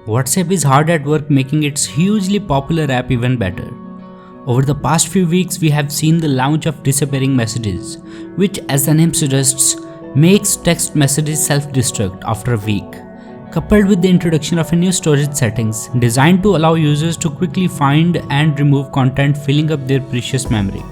WhatsApp is hard at work making its hugely popular app even better. Over the past few weeks, we have seen the launch of disappearing messages, which, as the name suggests, makes text messages self-destruct after a week, coupled with the introduction of a new storage settings designed to allow users to quickly find and remove content filling up their precious memory.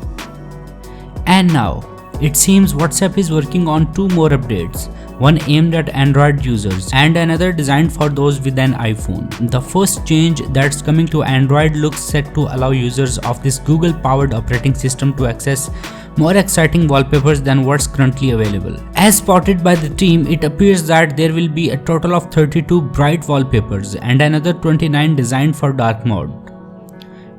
And now, it seems WhatsApp is working on two more updates, one aimed at Android users and another designed for those with an iPhone. The first change that's coming to Android looks set to allow users of this Google-powered operating system to access more exciting wallpapers than what's currently available. As spotted by the team, it appears that there will be a total of 32 bright wallpapers and another 29 designed for dark mode.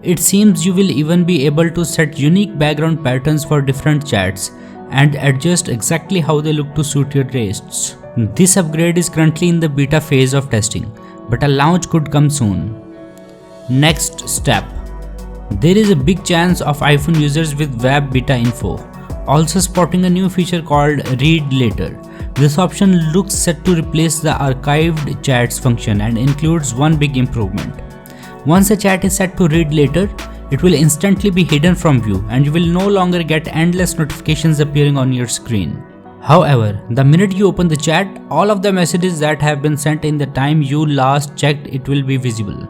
It seems you will even be able to set unique background patterns for different chats and adjust exactly how they look to suit your tastes. This upgrade is currently in the beta phase of testing, but a launch could come soon. Next step. There is a big chance of iPhone users with web beta info also spotting a new feature called Read Later. This option looks set to replace the archived chats function and includes one big improvement. Once a chat is set to read later, it will instantly be hidden from view and you will no longer get endless notifications appearing on your screen. However, the minute you open the chat, all of the messages that have been sent in the time you last checked it will be visible.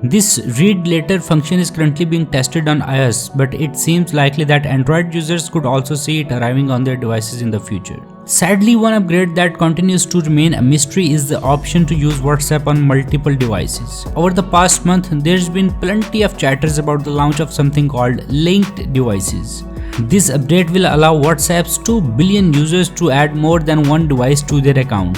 This read later function is currently being tested on iOS, but it seems likely that Android users could also see it arriving on their devices in the future. Sadly, one upgrade that continues to remain a mystery is the option to use WhatsApp on multiple devices. Over the past month, there's been plenty of chatters about the launch of something called linked devices. This update will allow WhatsApp's 2 billion users to add more than one device to their account,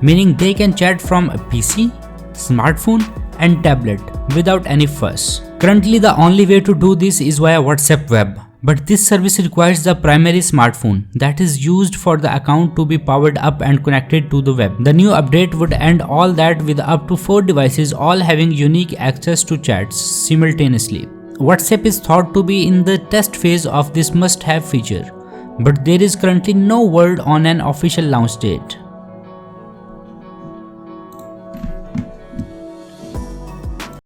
meaning they can chat from a PC, smartphone, and tablet without any fuss. Currently, the only way to do this is via WhatsApp Web. But this service requires the primary smartphone that is used for the account to be powered up and connected to the web. The new update would end all that with up to 4 devices all having unique access to chats simultaneously. WhatsApp is thought to be in the test phase of this must-have feature, but there is currently no word on an official launch date.